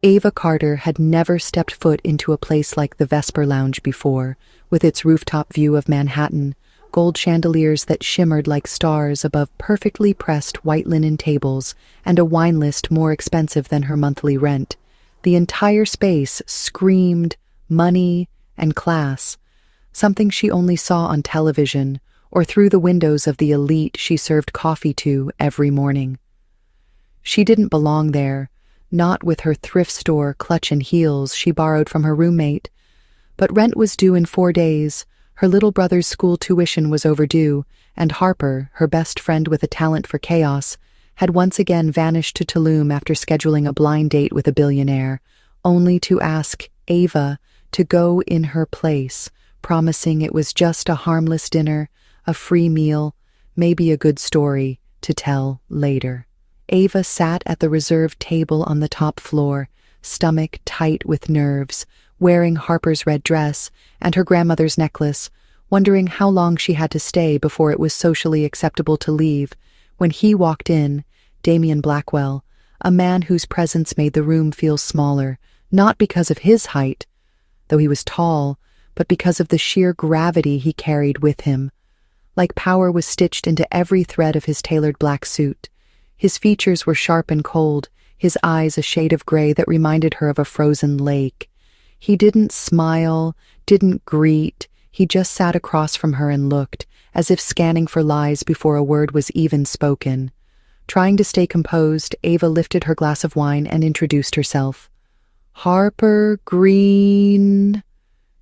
Ava Carter had never stepped foot into a place like the Vesper Lounge before, with its rooftop view of Manhattan, gold chandeliers that shimmered like stars above perfectly pressed white linen tables, and a wine list more expensive than her monthly rent. The entire space screamed money and class, something she only saw on television or through the windows of the elite she served coffee to every morning. She didn't belong there, not with her thrift store clutch and heels she borrowed from her roommate. But rent was due in 4 days, her little brother's school tuition was overdue, and Harper, her best friend with a talent for chaos, had once again vanished to Tulum after scheduling a blind date with a billionaire, only to ask Ava to go in her place, promising it was just a harmless dinner, a free meal, maybe a good story to tell later. Ava sat at the reserved table on the top floor, stomach tight with nerves, wearing Harper's red dress and her grandmother's necklace, wondering how long she had to stay before it was socially acceptable to leave, when he walked in, Damian Blackwell, a man whose presence made the room feel smaller, not because of his height, though he was tall, but because of the sheer gravity he carried with him. Like power was stitched into every thread of his tailored black suit. His features were sharp and cold, his eyes a shade of gray that reminded her of a frozen lake. He didn't smile, didn't greet, he just sat across from her and looked, as if scanning for lies before a word was even spoken. Trying to stay composed, Ava lifted her glass of wine and introduced herself. "Harper Green,"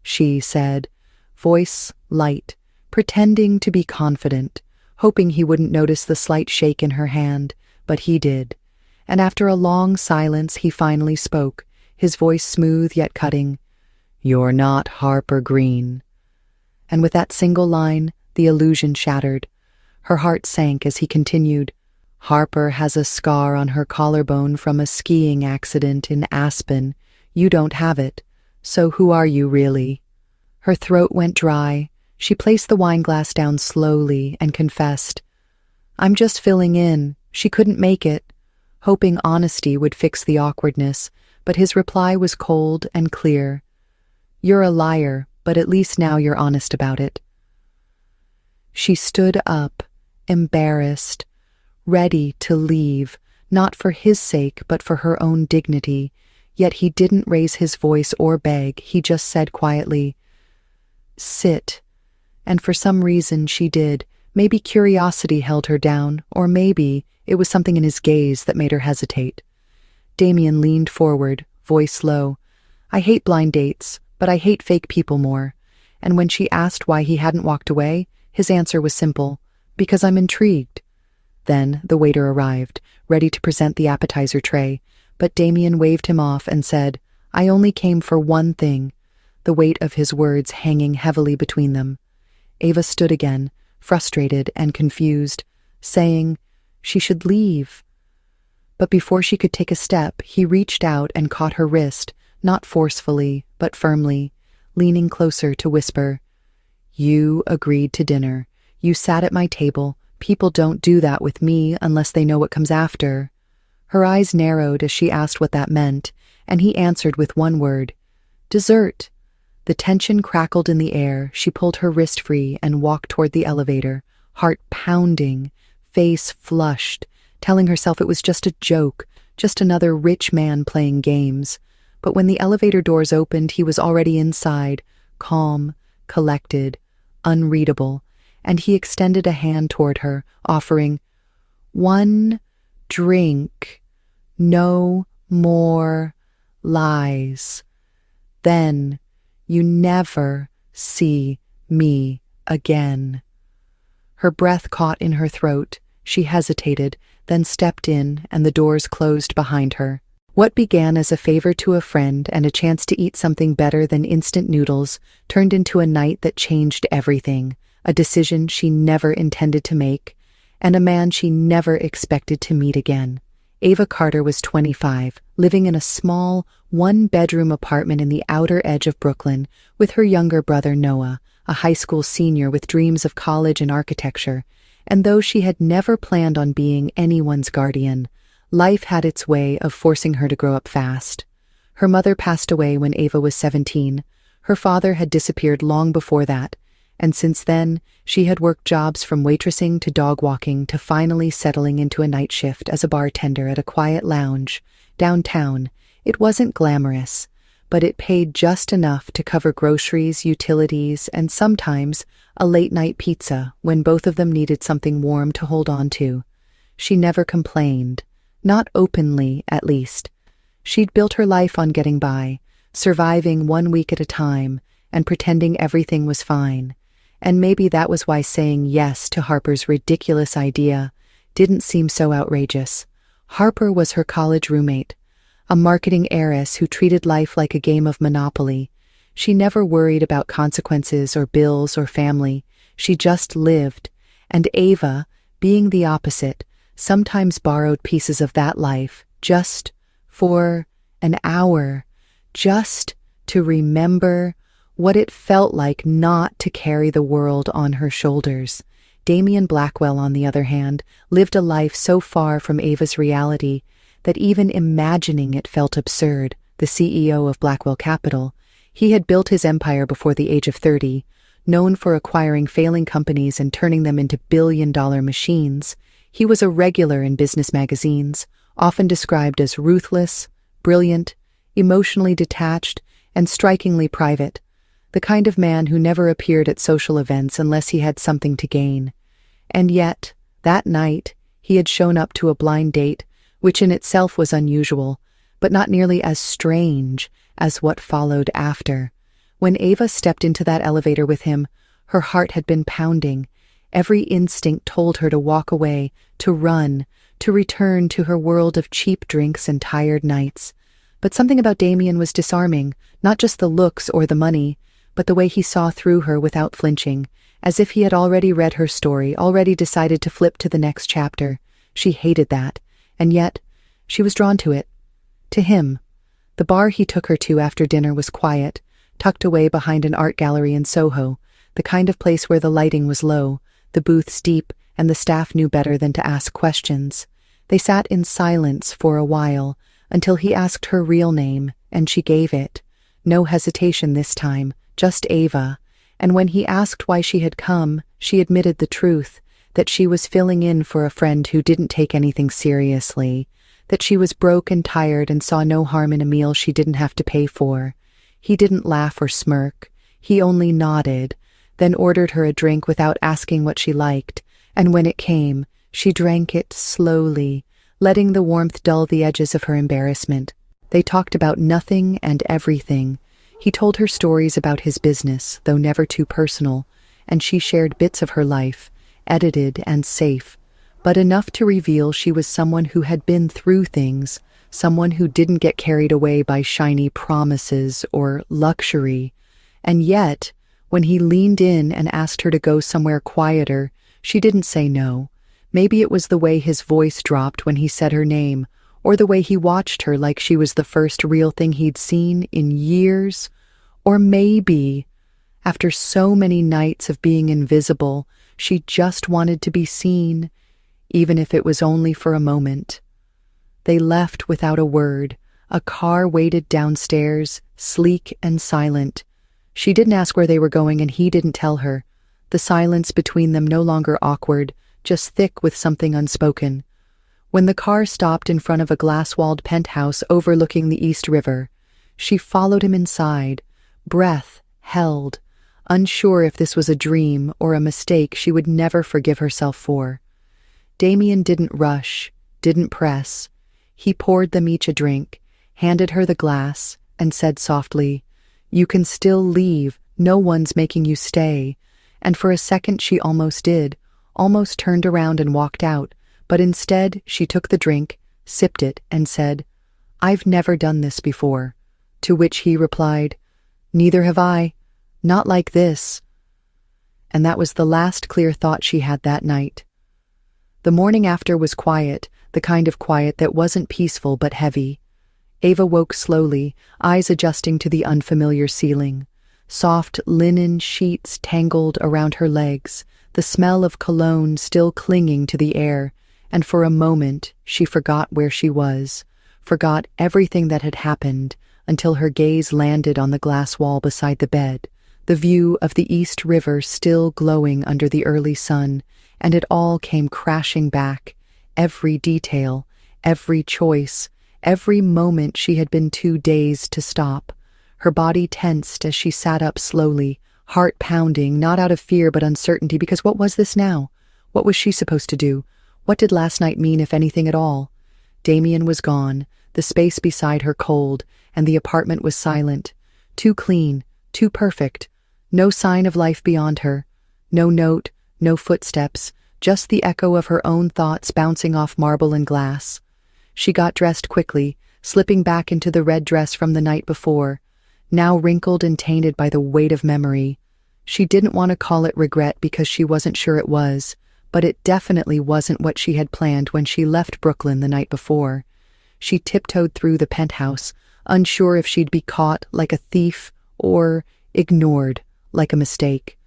she said, voice light, pretending to be confident, hoping he wouldn't notice the slight shake in her hand, but he did. And after a long silence, he finally spoke, his voice smooth yet cutting. "You're not Harper Green." And with that single line, the illusion shattered. Her heart sank as he continued. "Harper has a scar on her collarbone from a skiing accident in Aspen. You don't have it. So who are you really?" Her throat went dry. She placed the wineglass down slowly and confessed, "I'm just filling in. She couldn't make it," hoping honesty would fix the awkwardness, but his reply was cold and clear. "You're a liar, but at least now you're honest about it." She stood up, embarrassed, ready to leave, not for his sake but for her own dignity, yet he didn't raise his voice or beg, he just said quietly, "Sit." And for some reason she did. Maybe curiosity held her down, or maybe it was something in his gaze that made her hesitate. Damian leaned forward, voice low. "I hate blind dates, but I hate fake people more." And when she asked why he hadn't walked away, his answer was simple, "Because I'm intrigued." Then the waiter arrived, ready to present the appetizer tray, but Damian waved him off and said, "I only came for one thing," the weight of his words hanging heavily between them. Ava stood again, frustrated and confused, saying she should leave. But before she could take a step, he reached out and caught her wrist, not forcefully, but firmly, leaning closer to whisper, "You agreed to dinner. You sat at my table. People don't do that with me unless they know what comes after." Her eyes narrowed as she asked what that meant, and he answered with one word, "Dessert." The tension crackled in the air. She pulled her wrist free and walked toward the elevator, heart pounding, face flushed, telling herself it was just a joke, just another rich man playing games. But when the elevator doors opened, he was already inside, calm, collected, unreadable, and he extended a hand toward her, offering, "One drink, no more lies. Then you never see me again." Her breath caught in her throat. She hesitated, then stepped in, and the doors closed behind her. What began as a favor to a friend and a chance to eat something better than instant noodles turned into a night that changed everything, a decision she never intended to make, and a man she never expected to meet again. Ava Carter was 25, living in a small, one-bedroom apartment in the outer edge of Brooklyn with her younger brother Noah, a high school senior with dreams of college and architecture. And though she had never planned on being anyone's guardian, life had its way of forcing her to grow up fast. Her mother passed away when Ava was 17. Her father had disappeared long before that, and since then, she had worked jobs from waitressing to dog walking to finally settling into a night shift as a bartender at a quiet lounge downtown. It wasn't glamorous, but it paid just enough to cover groceries, utilities, and sometimes a late-night pizza when both of them needed something warm to hold on to. She never complained, not openly, at least. She'd built her life on getting by, surviving 1 week at a time, and pretending everything was fine. And maybe that was why saying yes to Harper's ridiculous idea didn't seem so outrageous. Harper was her college roommate, a marketing heiress who treated life like a game of Monopoly. She never worried about consequences or bills or family. She just lived. And Ava, being the opposite, sometimes borrowed pieces of that life just for an hour, just to remember what it felt like not to carry the world on her shoulders. Damian Blackwell, on the other hand, lived a life so far from Ava's reality that even imagining it felt absurd. The CEO of Blackwell Capital, he had built his empire before the age of 30, known for acquiring failing companies and turning them into billion-dollar machines. He was a regular in business magazines, often described as ruthless, brilliant, emotionally detached, and strikingly private. The kind of man who never appeared at social events unless he had something to gain. And yet, that night, he had shown up to a blind date, which in itself was unusual, but not nearly as strange as what followed after. When Ava stepped into that elevator with him, her heart had been pounding. Every instinct told her to walk away, to run, to return to her world of cheap drinks and tired nights. But something about Damian was disarming, not just the looks or the money, but the way he saw through her without flinching, as if he had already read her story, already decided to flip to the next chapter. She hated that, and yet she was drawn to it. To him. The bar he took her to after dinner was quiet, tucked away behind an art gallery in Soho, the kind of place where the lighting was low, the booths deep, and the staff knew better than to ask questions. They sat in silence for a while, until he asked her real name, and she gave it. No hesitation this time, just Ava. And when he asked why she had come, she admitted the truth, that she was filling in for a friend who didn't take anything seriously, that she was broke and tired and saw no harm in a meal she didn't have to pay for. He didn't laugh or smirk. He only nodded, then ordered her a drink without asking what she liked, and when it came, she drank it slowly, letting the warmth dull the edges of her embarrassment. They talked about nothing and everything. He told her stories about his business, though never too personal, and she shared bits of her life, edited and safe, but enough to reveal she was someone who had been through things, someone who didn't get carried away by shiny promises or luxury. And yet, when he leaned in and asked her to go somewhere quieter, she didn't say no. Maybe it was the way his voice dropped when he said her name, or the way he watched her like she was the first real thing he'd seen in years. Or maybe, after so many nights of being invisible, she just wanted to be seen, even if it was only for a moment. They left without a word. A car waited downstairs, sleek and silent. She didn't ask where they were going, and he didn't tell her. The silence between them no longer awkward, just thick with something unspoken. When the car stopped in front of a glass-walled penthouse overlooking the East River, she followed him inside, breath held, unsure if this was a dream or a mistake she would never forgive herself for. Damian didn't rush, didn't press. He poured them each a drink, handed her the glass, and said softly, "You can still leave, no one's making you stay." And for a second she almost did, almost turned around and walked out, but instead she took the drink, sipped it, and said, "I've never done this before." To which he replied, "Neither have I. Not like this." And that was the last clear thought she had that night. The morning after was quiet, the kind of quiet that wasn't peaceful but heavy. Ava woke slowly, eyes adjusting to the unfamiliar ceiling. Soft linen sheets tangled around her legs, the smell of cologne still clinging to the air, and for a moment she forgot where she was, forgot everything that had happened, until her gaze landed on the glass wall beside the bed, the view of the East River still glowing under the early sun, and it all came crashing back. Every detail, every choice, every moment she had been too dazed to stop. Her body tensed as she sat up slowly, heart pounding, not out of fear but uncertainty, because what was this now? What was she supposed to do? What did last night mean, if anything at all? Damien was gone, the space beside her cold, and the apartment was silent. Too clean, too perfect. No sign of life beyond her. No note, no footsteps, just the echo of her own thoughts bouncing off marble and glass. She got dressed quickly, slipping back into the red dress from the night before, now wrinkled and tainted by the weight of memory. She didn't want to call it regret because she wasn't sure it was, but it definitely wasn't what she had planned when she left Brooklyn the night before. She tiptoed through the penthouse, unsure if she'd be caught like a thief or ignored like a mistake.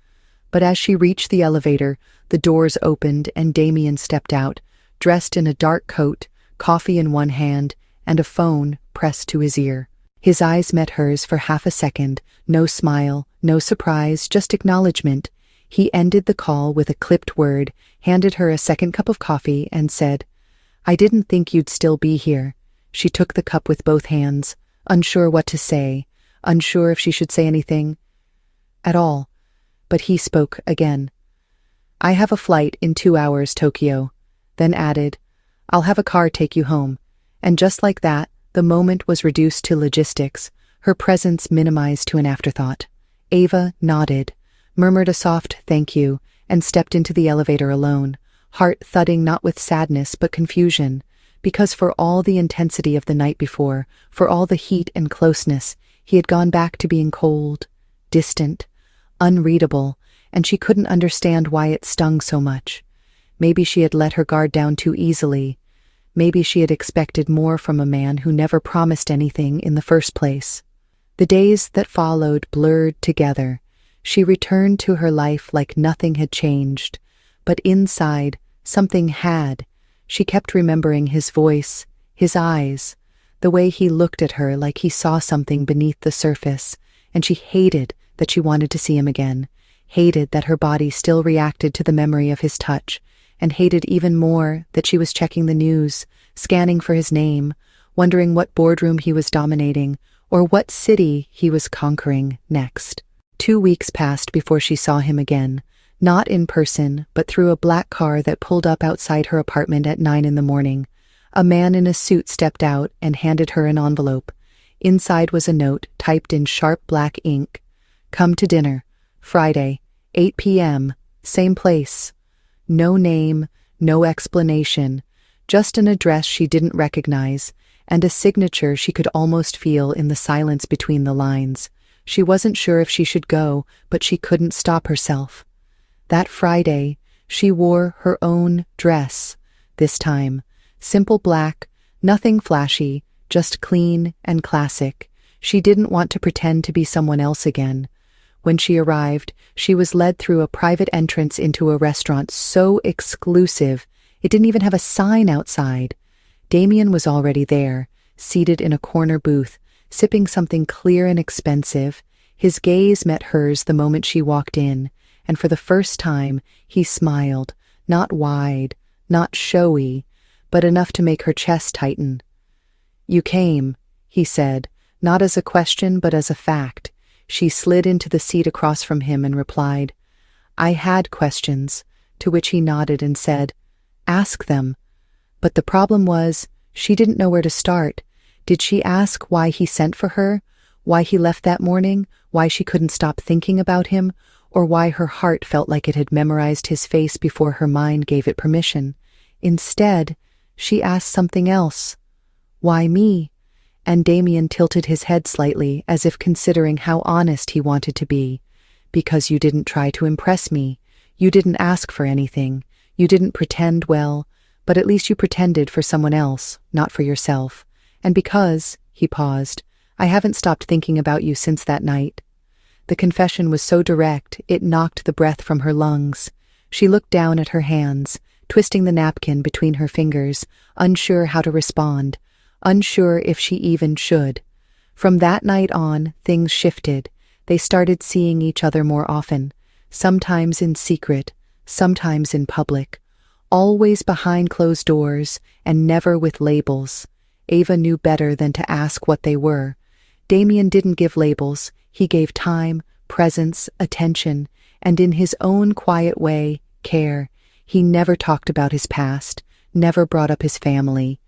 But as she reached the elevator, the doors opened and Damien stepped out, dressed in a dark coat, coffee in one hand, and a phone pressed to his ear. His eyes met hers for half a second, no smile, no surprise, just acknowledgement. He ended the call with a clipped word, handed her a second cup of coffee, and said, "I didn't think you'd still be here." She took the cup with both hands, unsure what to say, unsure if she should say anything at all. But he spoke again. "I have a flight in 2 hours, Tokyo," then added, "I'll have a car take you home." And just like that, the moment was reduced to logistics, her presence minimized to an afterthought. Ava nodded, murmured a soft thank you, and stepped into the elevator alone, heart thudding not with sadness but confusion, because for all the intensity of the night before, for all the heat and closeness, he had gone back to being cold, distant, unreadable, and she couldn't understand why it stung so much. Maybe she had let her guard down too easily. Maybe she had expected more from a man who never promised anything in the first place. The days that followed blurred together. She returned to her life like nothing had changed, but inside, something had. She kept remembering his voice, his eyes, the way he looked at her like he saw something beneath the surface, and she hated that she wanted to see him again, hated that her body still reacted to the memory of his touch, and hated even more that she was checking the news, scanning for his name, wondering what boardroom he was dominating, or what city he was conquering next. 2 weeks passed before she saw him again, not in person, but through a black car that pulled up outside her apartment at 9 in the morning. A man in a suit stepped out and handed her an envelope. Inside was a note typed in sharp black ink. "Come to dinner. Friday, 8 p.m., same place." No name, no explanation, just an address she didn't recognize, and a signature she could almost feel in the silence between the lines. She wasn't sure if she should go, but she couldn't stop herself. That Friday, she wore her own dress, this time. Simple black, nothing flashy, just clean and classic. She didn't want to pretend to be someone else again. When she arrived, she was led through a private entrance into a restaurant so exclusive, it didn't even have a sign outside. Damien was already there, seated in a corner booth, sipping something clear and expensive. His gaze met hers the moment she walked in, and for the first time, he smiled, not wide, not showy, but enough to make her chest tighten. "You came," he said, not as a question but as a fact. She slid into the seat across from him and replied, "I had questions," to which he nodded and said, "Ask them." But the problem was, she didn't know where to start. Did she ask why he sent for her, why he left that morning, why she couldn't stop thinking about him, or why her heart felt like it had memorized his face before her mind gave it permission? Instead, she asked something else. "Why me?" And Damien tilted his head slightly, as if considering how honest he wanted to be. "Because you didn't try to impress me. You didn't ask for anything. You didn't pretend well, but at least you pretended for someone else, not for yourself. And because," he paused, "I haven't stopped thinking about you since that night." The confession was so direct, it knocked the breath from her lungs. She looked down at her hands, twisting the napkin between her fingers, unsure how to respond, unsure if she even should. From that night on, things shifted. They started seeing each other more often, sometimes in secret, sometimes in public, always behind closed doors and never with labels. Ava knew better than to ask what they were. Damien didn't give labels, he gave time, presence, attention, and in his own quiet way, care. He never talked about his past, never brought up his family.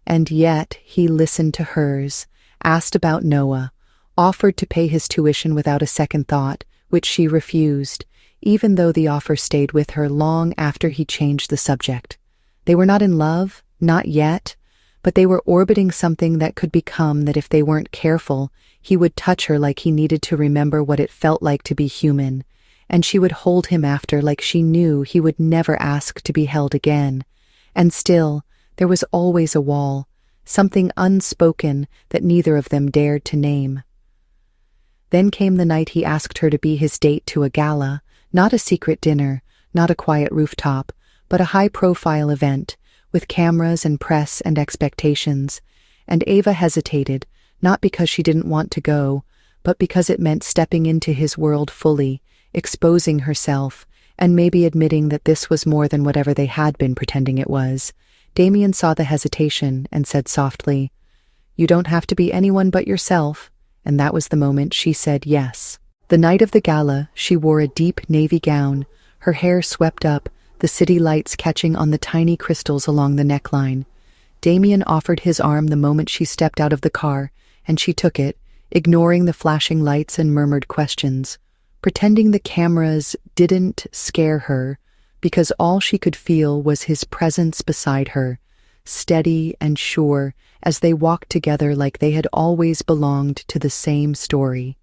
And yet he listened to hers, asked about Noah, offered to pay his tuition without a second thought, which she refused, even though the offer stayed with her long after he changed the subject. They were not in love, not yet, but they were orbiting something that could become that if they weren't careful, he would touch her like he needed to remember what it felt like to be human, and she would hold him after like she knew he would never ask to be held again. And still, there was always a wall, something unspoken that neither of them dared to name. Then came the night he asked her to be his date to a gala, not a secret dinner, not a quiet rooftop, but a high-profile event, with cameras and press and expectations. And Ava hesitated, not because she didn't want to go, but because it meant stepping into his world fully, exposing herself, and maybe admitting that this was more than whatever they had been pretending it was. Damien saw the hesitation and said softly, "You don't have to be anyone but yourself," and that was the moment she said yes. The night of the gala, she wore a deep navy gown, her hair swept up, the city lights catching on the tiny crystals along the neckline. Damien offered his arm the moment she stepped out of the car, and she took it, ignoring the flashing lights and murmured questions, pretending the cameras didn't scare her, because all she could feel was his presence beside her, steady and sure, as they walked together like they had always belonged to the same story.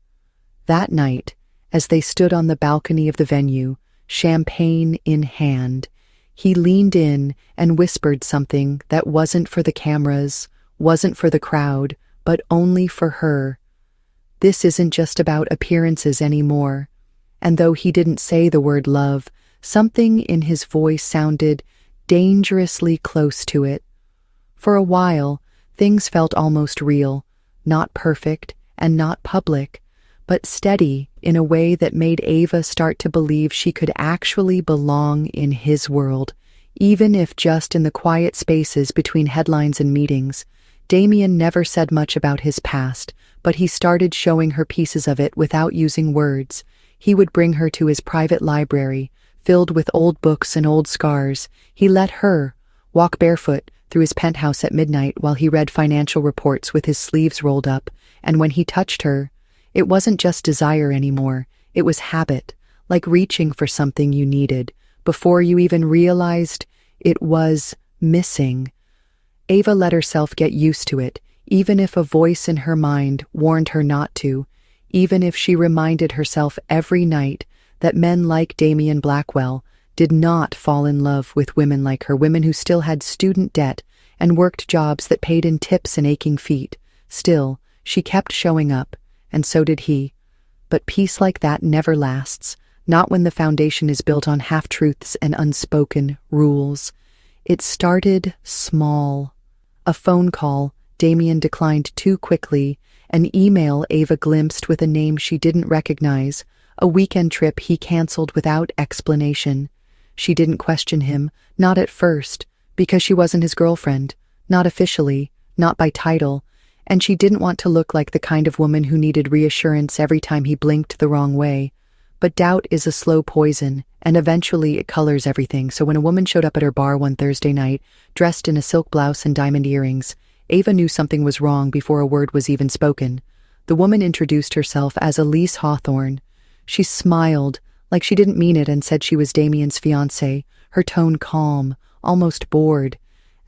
That night, as they stood on the balcony of the venue, champagne in hand, he leaned in and whispered something that wasn't for the cameras, wasn't for the crowd, but only for her. This isn't just about appearances anymore. And though he didn't say the word love, something in his voice sounded dangerously close to it. For a while, things felt almost real, not perfect and not public, but steady in a way that made Ava start to believe she could actually belong in his world, even if just in the quiet spaces between headlines and meetings. Damien never said much about his past, but he started showing her pieces of it without using words. He would bring her to his private library, filled with old books and old scars. He let her walk barefoot through his penthouse at midnight while he read financial reports with his sleeves rolled up, and when he touched her, it wasn't just desire anymore, it was habit, like reaching for something you needed, before you even realized it was missing. Ava let herself get used to it, even if a voice in her mind warned her not to, even if she reminded herself every night that men like Damien Blackwell did not fall in love with women like her, women who still had student debt and worked jobs that paid in tips and aching feet. Still, she kept showing up, and so did he. But peace like that never lasts, not when the foundation is built on half-truths and unspoken rules. It started small. A phone call Damien declined too quickly, an email Ava glimpsed with a name she didn't recognize, a weekend trip he canceled without explanation. She didn't question him, not at first, because she wasn't his girlfriend, not officially, not by title, and she didn't want to look like the kind of woman who needed reassurance every time he blinked the wrong way. But doubt is a slow poison, and eventually it colors everything. So when a woman showed up at her bar one Thursday night, dressed in a silk blouse and diamond earrings, Ava knew something was wrong before a word was even spoken. The woman introduced herself as Elise Hawthorne. She smiled, like she didn't mean it, and said she was Damien's fiancée, her tone calm, almost bored,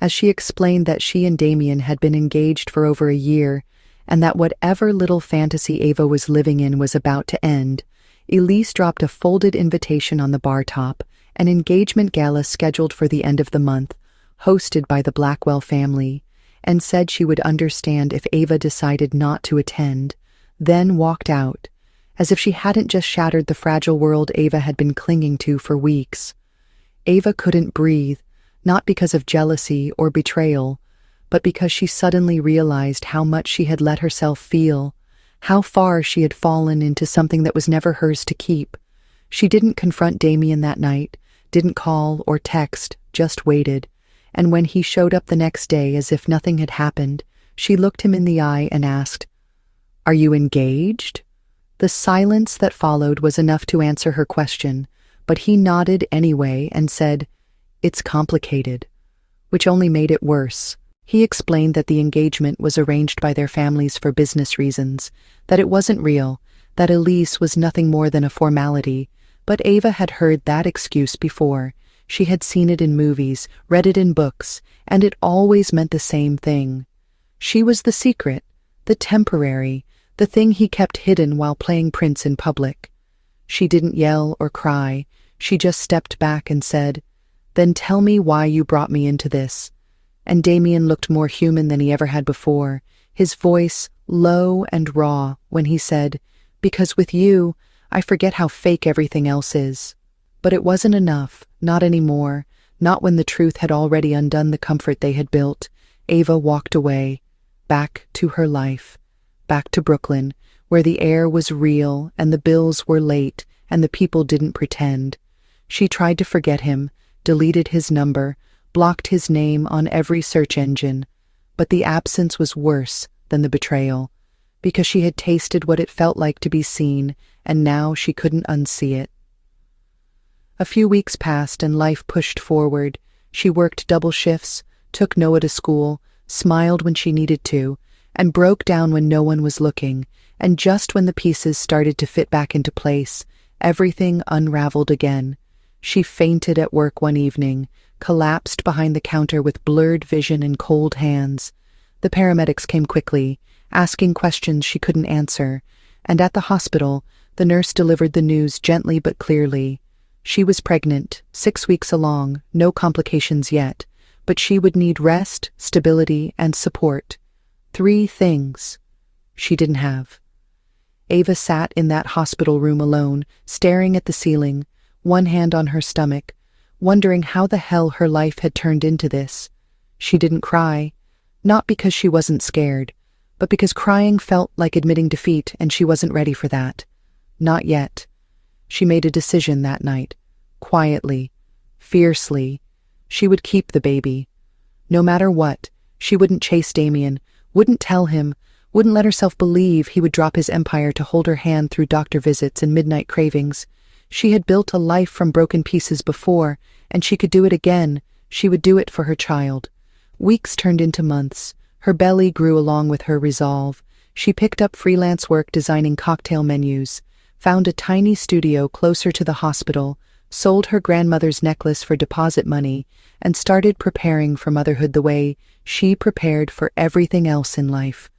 as she explained that she and Damien had been engaged for over a year, and that whatever little fantasy Ava was living in was about to end. Elise dropped a folded invitation on the bar top, an engagement gala scheduled for the end of the month, hosted by the Blackwell family, and said she would understand if Ava decided not to attend, then walked out, as if she hadn't just shattered the fragile world Ava had been clinging to for weeks. Ava couldn't breathe, not because of jealousy or betrayal, but because she suddenly realized how much she had let herself feel, how far she had fallen into something that was never hers to keep. She didn't confront Damien that night, didn't call or text, just waited. And when he showed up the next day as if nothing had happened, she looked him in the eye and asked, "Are you engaged?" The silence that followed was enough to answer her question, but he nodded anyway and said, "It's complicated," which only made it worse. He explained that the engagement was arranged by their families for business reasons, that it wasn't real, that Elise was nothing more than a formality, but Ava had heard that excuse before. She had seen it in movies, read it in books, and it always meant the same thing. She was the secret, the temporary, the thing he kept hidden while playing Prince in public. She didn't yell or cry. She just stepped back and said, "Then tell me why you brought me into this." And Damien looked more human than he ever had before, his voice low and raw when he said, "Because with you, I forget how fake everything else is." But it wasn't enough, not anymore, not when the truth had already undone the comfort they had built. Ava walked away, back to her life, back to Brooklyn, where the air was real and the bills were late and the people didn't pretend. She tried to forget him, deleted his number, blocked his name on every search engine, but the absence was worse than the betrayal, because she had tasted what it felt like to be seen, and now she couldn't unsee it. A few weeks passed and life pushed forward. She worked double shifts, took Noah to school, smiled when she needed to, and broke down when no one was looking, and just when the pieces started to fit back into place, everything unraveled again. She fainted at work one evening, collapsed behind the counter with blurred vision and cold hands. The paramedics came quickly, asking questions she couldn't answer, and at the hospital, the nurse delivered the news gently but clearly. She was pregnant, 6 weeks along, no complications yet, but she would need rest, stability, and support. 3 things she didn't have. Ava sat in that hospital room alone, staring at the ceiling, one hand on her stomach, wondering how the hell her life had turned into this. She didn't cry, not because she wasn't scared, but because crying felt like admitting defeat, and she wasn't ready for that. Not yet. She made a decision that night, quietly, fiercely. She would keep the baby. No matter what, she wouldn't chase Damien, wouldn't tell him, wouldn't let herself believe he would drop his empire to hold her hand through doctor visits and midnight cravings. She had built a life from broken pieces before, and she could do it again. She would do it for her child. Weeks turned into months. Her belly grew along with her resolve. She picked up freelance work designing cocktail menus, found a tiny studio closer to the hospital, sold her grandmother's necklace for deposit money, and started preparing for motherhood the way she prepared for everything else in life.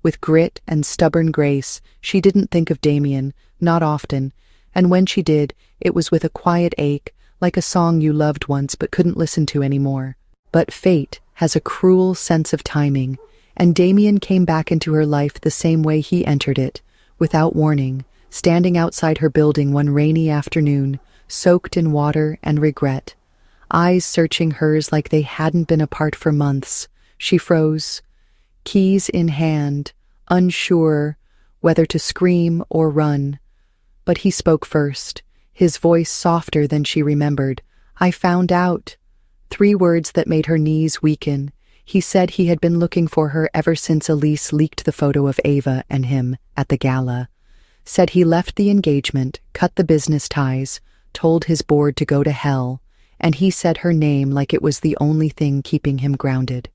With grit and stubborn grace, she didn't think of Damien, not often, and when she did, it was with a quiet ache, like a song you loved once but couldn't listen to anymore. But fate has a cruel sense of timing, and Damien came back into her life the same way he entered it, without warning, standing outside her building one rainy afternoon, soaked in water and regret. Eyes searching hers like they hadn't been apart for months. She froze, keys in hand, unsure whether to scream or run. But he spoke first, his voice softer than she remembered. "I found out." 3 words that made her knees weaken. He said he had been looking for her ever since Elise leaked the photo of Ava and him at the gala. Said he left the engagement, cut the business ties, told his board to go to hell, and he said her name like it was the only thing keeping him grounded.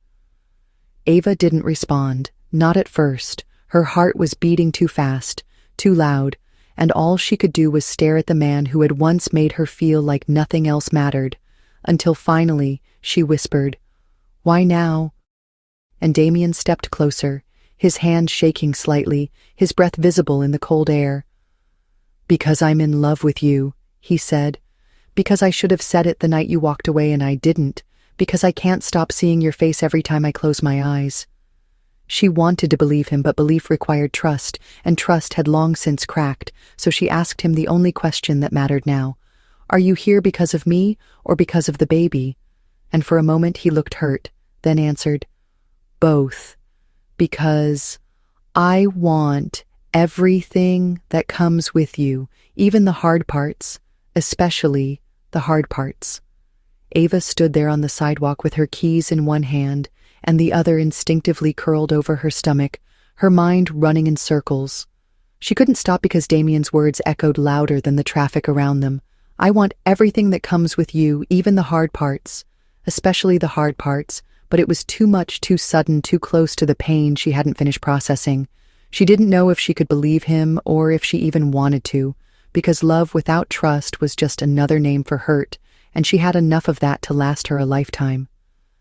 Ava didn't respond, not at first. Her heart was beating too fast, too loud, and all she could do was stare at the man who had once made her feel like nothing else mattered, until finally she whispered, "Why now?" And Damien stepped closer, his hand shaking slightly, his breath visible in the cold air. "Because I'm in love with you," he said. "Because I should have said it the night you walked away and I didn't. Because I can't stop seeing your face every time I close my eyes." She wanted to believe him, but belief required trust, and trust had long since cracked, so she asked him the only question that mattered now. "Are you here because of me, or because of the baby?" And for a moment he looked hurt, then answered, Both. Because I want everything that comes with you, even the hard parts, especially the hard parts. Ava stood there on the sidewalk with her keys in one hand and the other instinctively curled over her stomach, her mind running in circles. She couldn't stop because Damien's words echoed louder than the traffic around them. I want everything that comes with you, even the hard parts, especially the hard parts, but it was too much, too sudden, too close to the pain she hadn't finished processing. She didn't know if she could believe him or if she even wanted to, because love without trust was just another name for hurt, and she had enough of that to last her a lifetime.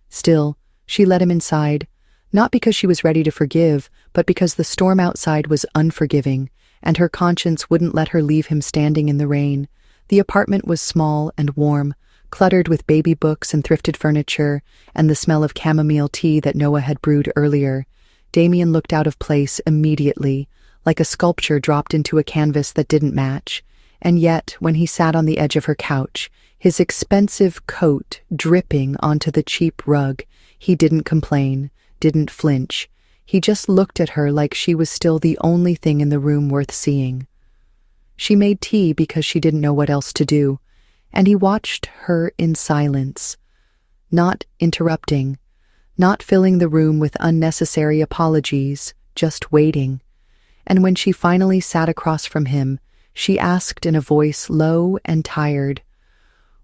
Still, she let him inside, not because she was ready to forgive, but because the storm outside was unforgiving, and her conscience wouldn't let her leave him standing in the rain. The apartment was small and warm, cluttered with baby books and thrifted furniture, and the smell of chamomile tea that Noah had brewed earlier. Damien looked out of place immediately, like a sculpture dropped into a canvas that didn't match. And yet, when he sat on the edge of her couch, his expensive coat dripping onto the cheap rug, he didn't complain, didn't flinch. He just looked at her like she was still the only thing in the room worth seeing. She made tea because she didn't know what else to do, and he watched her in silence, not interrupting, not filling the room with unnecessary apologies, just waiting. And when she finally sat across from him, she asked in a voice low and tired,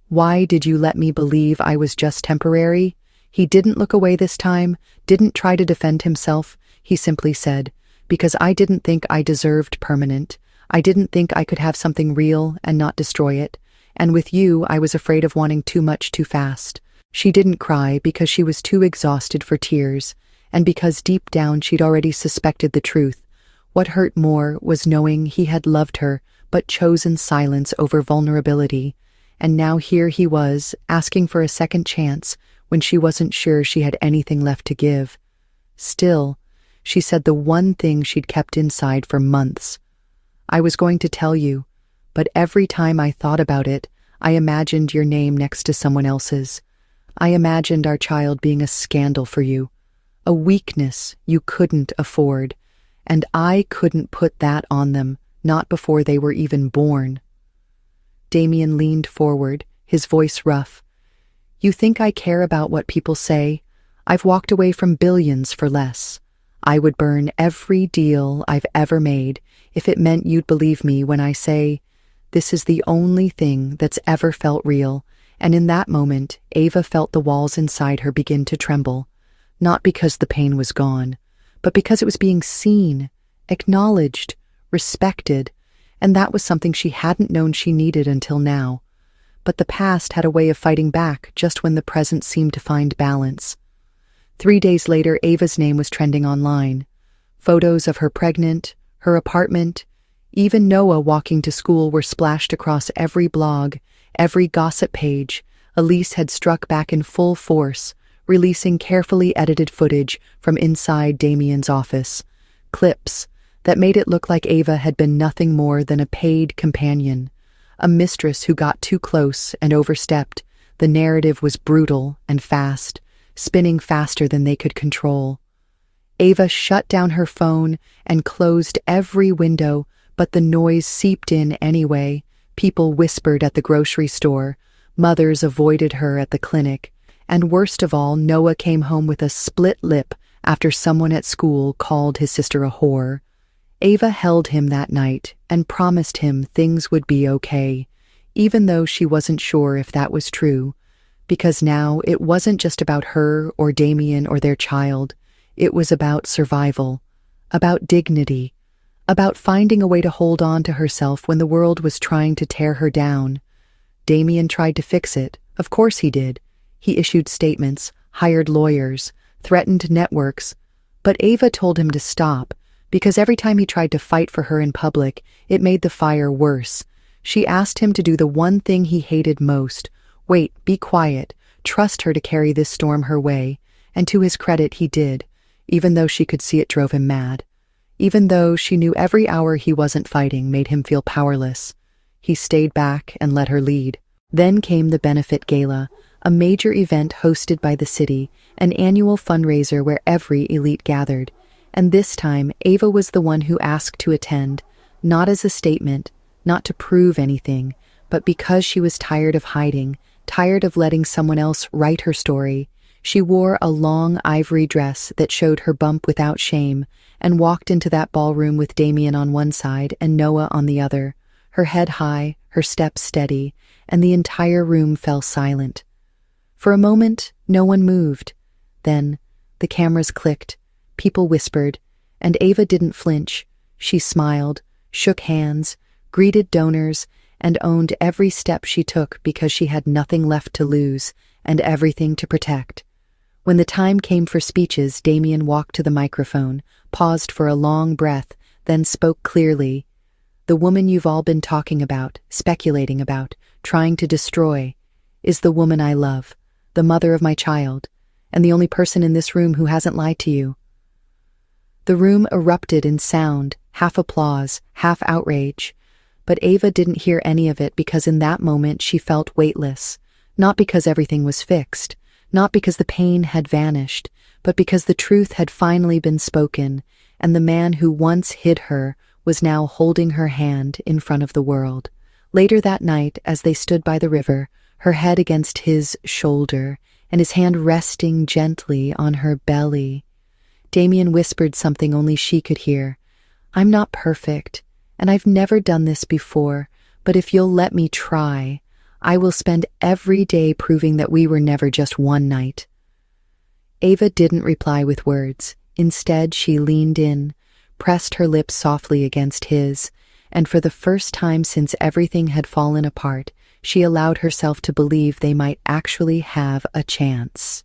"Why did you let me believe I was just temporary?" He didn't look away this time, didn't try to defend himself. He simply said, "Because I didn't think I deserved permanent. I didn't think I could have something real and not destroy it. And with you, I was afraid of wanting too much too fast." She didn't cry because she was too exhausted for tears, and because deep down she'd already suspected the truth. What hurt more was knowing he had loved her, but chosen silence over vulnerability. And now here he was, asking for a second chance, when she wasn't sure she had anything left to give. Still, she said the one thing she'd kept inside for months. "I was going to tell you, but every time I thought about it, I imagined your name next to someone else's. I imagined our child being a scandal for you, a weakness you couldn't afford, and I couldn't put that on them, not before they were even born." Damien leaned forward, his voice rough. "You think I care about what people say? I've walked away from billions for less. I would burn every deal I've ever made if it meant you'd believe me when I say, this is the only thing that's ever felt real." And in that moment, Ava felt the walls inside her begin to tremble, not because the pain was gone, but because it was being seen, acknowledged, respected, and that was something she hadn't known she needed until now. But the past had a way of fighting back just when the present seemed to find balance. 3 days later, Ava's name was trending online. Photos of her pregnant, her apartment, even Noah walking to school were splashed across every blog, every gossip page. Elise had struck back in full force, releasing carefully edited footage from inside Damien's office. Clips that made it look like Ava had been nothing more than a paid companion, a mistress who got too close and overstepped. The narrative was brutal and fast, spinning faster than they could control. Ava shut down her phone and closed every window, but the noise seeped in anyway. People whispered at the grocery store, mothers avoided her at the clinic, and worst of all, Noah came home with a split lip after someone at school called his sister a whore. Ava held him that night and promised him things would be okay, even though she wasn't sure if that was true, because now it wasn't just about her or Damien or their child. It was about survival, about dignity, about finding a way to hold on to herself when the world was trying to tear her down. Damien tried to fix it. Of course he did. He issued statements, hired lawyers, threatened networks, but Ava told him to stop, because every time he tried to fight for her in public, it made the fire worse. She asked him to do the one thing he hated most: wait, be quiet, trust her to carry this storm her way, and to his credit he did, even though she could see it drove him mad. Even though she knew every hour he wasn't fighting made him feel powerless, he stayed back and let her lead. Then came the benefit gala, a major event hosted by the city, an annual fundraiser where every elite gathered. And this time, Ava was the one who asked to attend, not as a statement, not to prove anything, but because she was tired of hiding, tired of letting someone else write her story. She wore a long ivory dress that showed her bump without shame, and walked into that ballroom with Damien on one side and Noah on the other, her head high, her steps steady, and the entire room fell silent. For a moment, no one moved. Then, the cameras clicked, people whispered, and Ava didn't flinch. She smiled, shook hands, greeted donors, and owned every step she took because she had nothing left to lose and everything to protect. When the time came for speeches, Damien walked to the microphone, paused for a long breath, then spoke clearly. "The woman you've all been talking about, speculating about, trying to destroy, is the woman I love, the mother of my child, and the only person in this room who hasn't lied to you." The room erupted in sound, half applause, half outrage. But Ava didn't hear any of it because in that moment she felt weightless, not because everything was fixed, not because the pain had vanished, but because the truth had finally been spoken, and the man who once hid her was now holding her hand in front of the world. Later that night, as they stood by the river, her head against his shoulder, and his hand resting gently on her belly, Damien whispered something only she could hear. "I'm not perfect, and I've never done this before, but if you'll let me try, I will spend every day proving that we were never just one night." Ava didn't reply with words. Instead, she leaned in, pressed her lips softly against his, and for the first time since everything had fallen apart, she allowed herself to believe they might actually have a chance.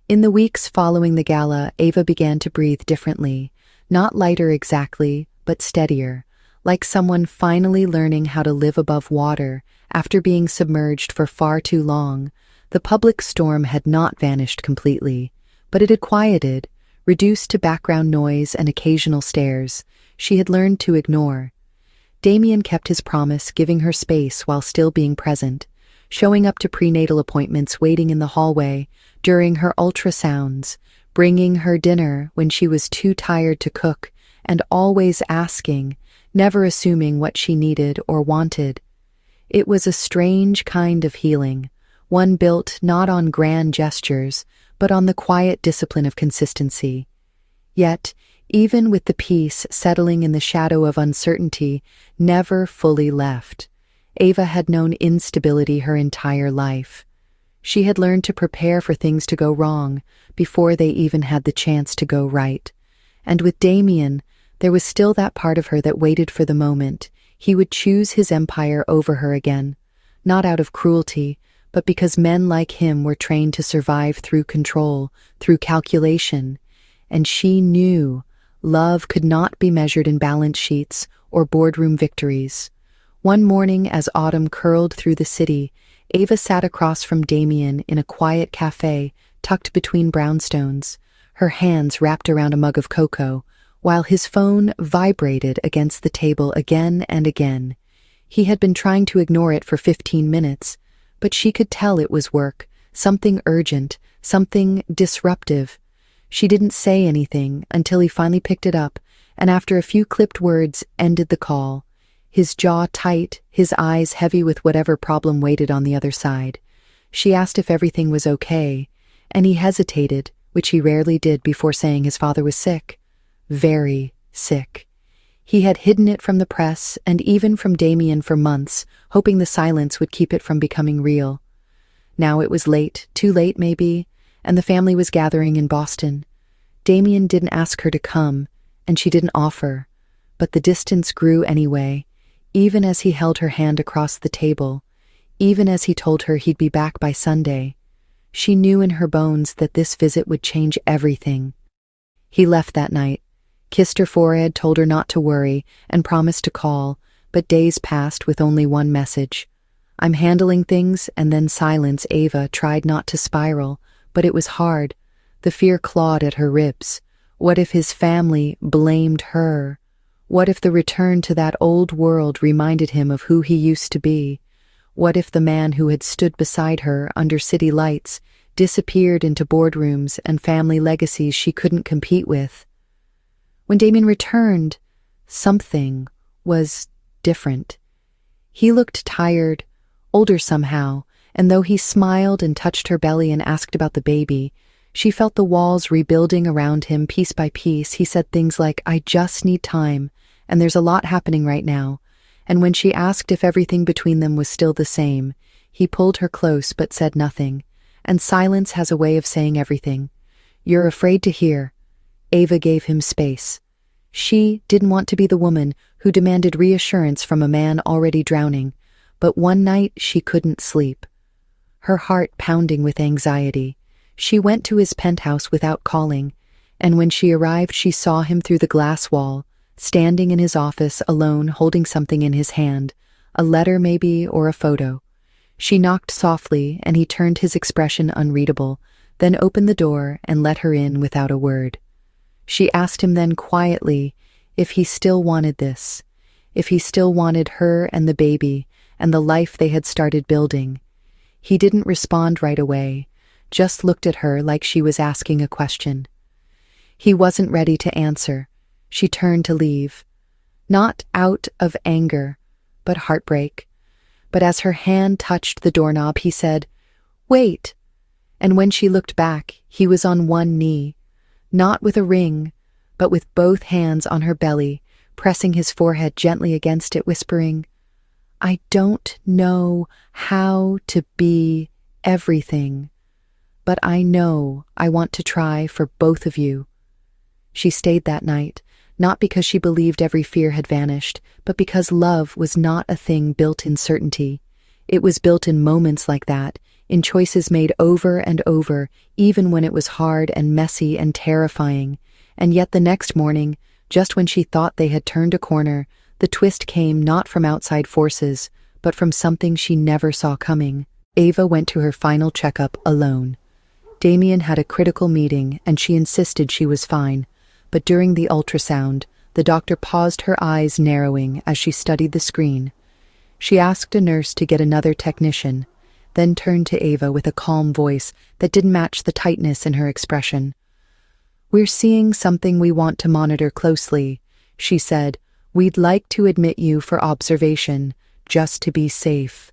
In the weeks following the gala, Ava began to breathe differently, not lighter exactly, but steadier, like someone finally learning how to live above water after being submerged for far too long. The public storm had not vanished completely, but it had quieted, reduced to background noise and occasional stares she had learned to ignore. Damien kept his promise, giving her space while still being present, showing up to prenatal appointments, waiting in the hallway during her ultrasounds, bringing her dinner when she was too tired to cook, and always asking, never assuming what she needed or wanted. It was a strange kind of healing, one built not on grand gestures, but on the quiet discipline of consistency. Yet, even with the peace settling in the shadow of uncertainty, never fully left, Ava had known instability her entire life. She had learned to prepare for things to go wrong before they even had the chance to go right. And with Damien, there was still that part of her that waited for the moment he would choose his empire over her again, not out of cruelty, but because men like him were trained to survive through control, through calculation, and she knew love could not be measured in balance sheets or boardroom victories. One morning, as autumn curled through the city, Ava sat across from Damien in a quiet cafe tucked between brownstones, her hands wrapped around a mug of cocoa, while his phone vibrated against the table again and again. He had been trying to ignore it for 15 minutes, but she could tell it was work, something urgent, something disruptive. She didn't say anything until he finally picked it up, and after a few clipped words, ended the call, his jaw tight, his eyes heavy with whatever problem waited on the other side. She asked if everything was okay, and he hesitated, which he rarely did before saying his father was sick. Very sick. He had hidden it from the press and even from Damien for months, hoping the silence would keep it from becoming real. Now it was late, too late maybe, and the family was gathering in Boston. Damien didn't ask her to come, and she didn't offer, but the distance grew anyway, even as he held her hand across the table, even as he told her he'd be back by Sunday. She knew in her bones that this visit would change everything. He left that night, kissed her forehead, told her not to worry, and promised to call, but days passed with only one message. "I'm handling things," and then silence. Ava tried not to spiral, but it was hard. The fear clawed at her ribs. What if his family blamed her? What if the return to that old world reminded him of who he used to be? What if the man who had stood beside her under city lights disappeared into boardrooms and family legacies she couldn't compete with? When Damien returned, something was different. He looked tired, older somehow, and though he smiled and touched her belly and asked about the baby, she felt the walls rebuilding around him piece by piece. He said things like, "I just need time, and there's a lot happening right now." And when she asked if everything between them was still the same, he pulled her close but said nothing. And silence has a way of saying everything. "You're afraid to hear." Ava gave him space. She didn't want to be the woman who demanded reassurance from a man already drowning, but one night she couldn't sleep. Her heart pounding with anxiety, she went to his penthouse without calling, and when she arrived she saw him through the glass wall, standing in his office alone holding something in his hand, a letter maybe or a photo. She knocked softly and he turned his expression unreadable, then opened the door and let her in without a word. She asked him then quietly if he still wanted this, if he still wanted her and the baby and the life they had started building. He didn't respond right away, just looked at her like she was asking a question. He wasn't ready to answer. She turned to leave, not out of anger, but heartbreak. But as her hand touched the doorknob, he said, "Wait." And when she looked back, he was on one knee, not with a ring, but with both hands on her belly, pressing his forehead gently against it, whispering, "I don't know how to be everything, but I know I want to try for both of you." She stayed that night, not because she believed every fear had vanished, but because love was not a thing built in certainty. It was built in moments like that, in choices made over and over, even when it was hard and messy and terrifying. And yet the next morning, just when she thought they had turned a corner, the twist came not from outside forces, but from something she never saw coming. Ava went to her final checkup alone. Damien had a critical meeting and she insisted she was fine, but during the ultrasound, the doctor paused, her eyes narrowing as she studied the screen. She asked a nurse to get another technician, then turned to Ava with a calm voice that didn't match the tightness in her expression. "We're seeing something we want to monitor closely," she said. "We'd like to admit you for observation, just to be safe."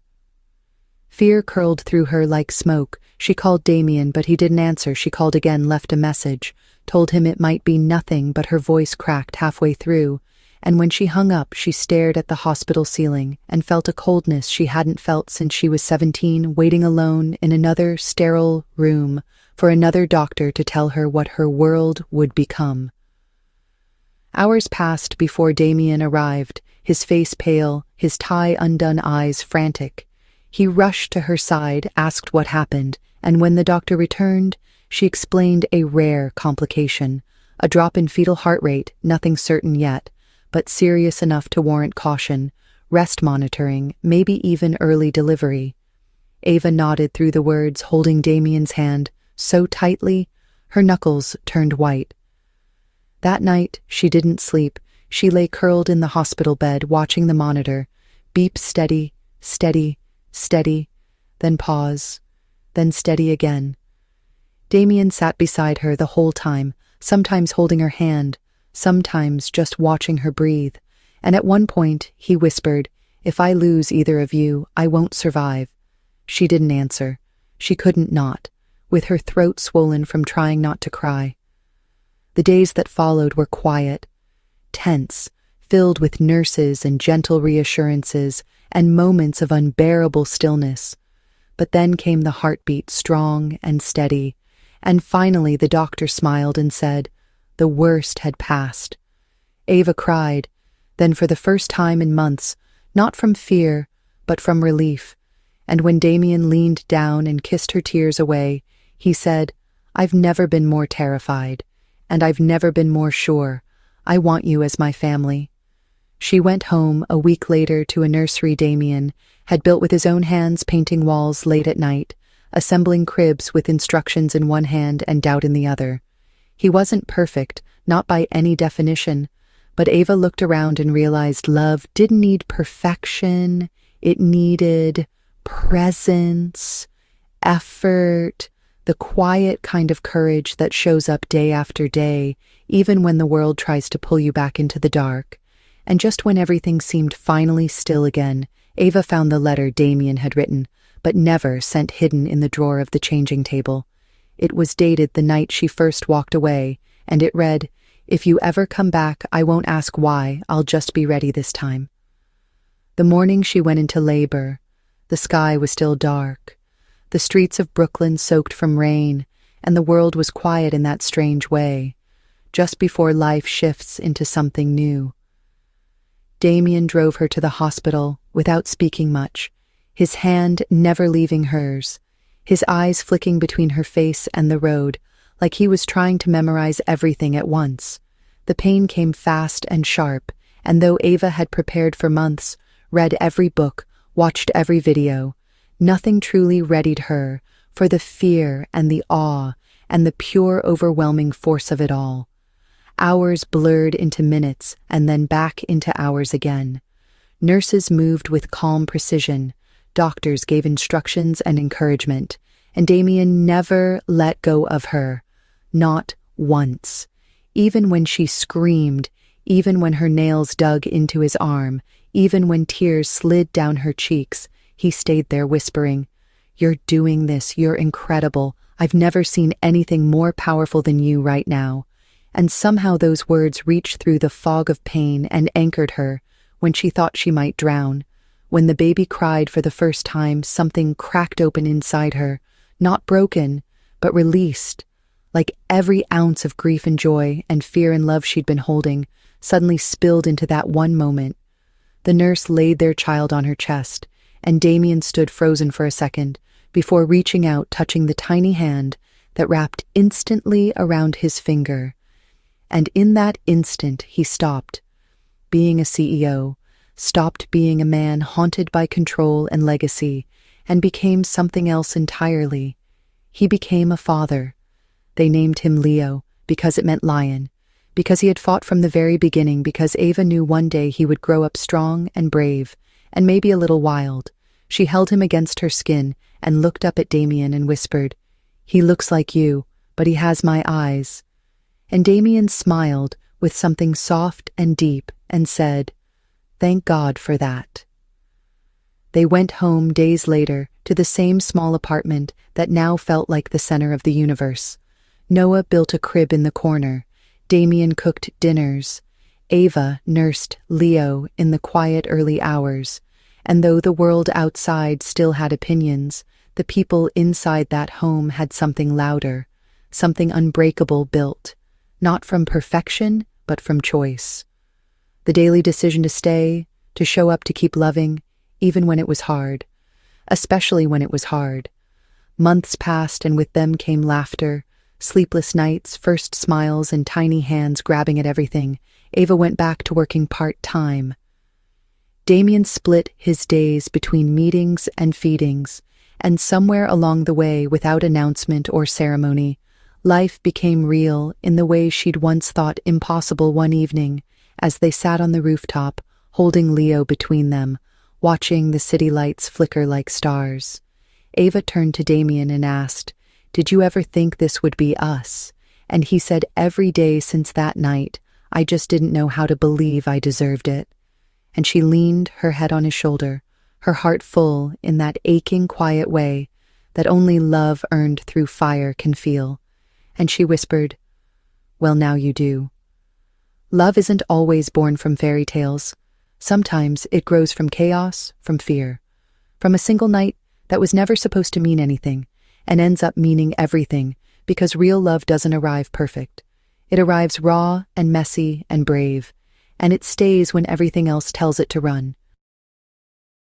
Fear curled through her like smoke. She called Damien, but he didn't answer. She called again, left a message, told him it might be nothing, but her voice cracked halfway through. And when she hung up, she stared at the hospital ceiling and felt a coldness she hadn't felt since she was 17, waiting alone in another sterile room for another doctor to tell her what her world would become. Hours passed before Damien arrived, his face pale, his tie undone, eyes frantic. He rushed to her side, asked what happened, and when the doctor returned, she explained a rare complication, a drop in fetal heart rate, nothing certain yet, but serious enough to warrant caution, rest monitoring, maybe even early delivery. Ava nodded through the words, holding Damien's hand so tightly, her knuckles turned white. That night, she didn't sleep. She lay curled in the hospital bed, watching the monitor. Beep steady, steady, steady, then pause, then steady again. Damien sat beside her the whole time, sometimes holding her hand, sometimes just watching her breathe. And at one point, he whispered, "If I lose either of you, I won't survive." She didn't answer. She couldn't not, with her throat swollen from trying not to cry. The days that followed were quiet, tense, filled with nurses and gentle reassurances and moments of unbearable stillness. But then came the heartbeat, strong and steady, and finally the doctor smiled and said, the worst had passed. Ava cried, then for the first time in months, not from fear, but from relief. And when Damien leaned down and kissed her tears away, he said, "I've never been more terrified, and I've never been more sure. I want you as my family." She went home a week later to a nursery Damien had built with his own hands, painting walls late at night, assembling cribs with instructions in one hand and doubt in the other. He wasn't perfect, not by any definition, but Ava looked around and realized love didn't need perfection, it needed presence, effort, the quiet kind of courage that shows up day after day, even when the world tries to pull you back into the dark. And just when everything seemed finally still again, Ava found the letter Damien had written, but never sent, hidden in the drawer of the changing table. It was dated the night she first walked away, and it read, "If you ever come back, I won't ask why, I'll just be ready this time." The morning she went into labor, the sky was still dark, the streets of Brooklyn soaked from rain, and the world was quiet in that strange way, just before life shifts into something new. Damien drove her to the hospital without speaking much, his hand never leaving hers, his eyes flicking between her face and the road, like he was trying to memorize everything at once. The pain came fast and sharp, and though Ava had prepared for months, read every book, watched every video, nothing truly readied her for the fear and the awe and the pure, overwhelming force of it all. Hours blurred into minutes and then back into hours again. Nurses moved with calm precision, doctors gave instructions and encouragement, and Damien never let go of her, not once. Even when she screamed, even when her nails dug into his arm, even when tears slid down her cheeks, he stayed there whispering, "You're doing this, you're incredible. I've never seen anything more powerful than you right now." And somehow those words reached through the fog of pain and anchored her when she thought she might drown. When the baby cried for the first time, something cracked open inside her, not broken, but released, like every ounce of grief and joy and fear and love she'd been holding suddenly spilled into that one moment. The nurse laid their child on her chest, and Damien stood frozen for a second, before reaching out, touching the tiny hand that wrapped instantly around his finger. And in that instant, he stopped being a CEO, stopped being a man haunted by control and legacy, and became something else entirely. He became a father. They named him Leo because it meant lion, because he had fought from the very beginning, because Ava knew one day he would grow up strong and brave, and maybe a little wild. She held him against her skin and looked up at Damien and whispered, "He looks like you, but he has my eyes." And Damien smiled with something soft and deep and said, "Thank God for that." They went home days later to the same small apartment that now felt like the center of the universe. Noah built a crib in the corner. Damien cooked dinners. Ava nursed Leo in the quiet early hours. And though the world outside still had opinions, the people inside that home had something louder, something unbreakable built, not from perfection, but from choice. The daily decision to stay, to show up, to keep loving, even when it was hard. Especially when it was hard. Months passed, and with them came laughter, sleepless nights, first smiles, and tiny hands grabbing at everything. Ava went back to working part-time. Damien split his days between meetings and feedings, and somewhere along the way, without announcement or ceremony, life became real in the way she'd once thought impossible. One evening, as they sat on the rooftop, holding Leo between them, watching the city lights flicker like stars, Ava turned to Damien and asked, "Did you ever think this would be us?" And he said, "Every day since that night, I just didn't know how to believe I deserved it." And she leaned her head on his shoulder, her heart full in that aching, quiet way that only love earned through fire can feel. And she whispered, "Well, now you do." Love isn't always born from fairy tales. Sometimes it grows from chaos, from fear, from a single night that was never supposed to mean anything, and ends up meaning everything, because real love doesn't arrive perfect. It arrives raw and messy and brave, and it stays when everything else tells it to run.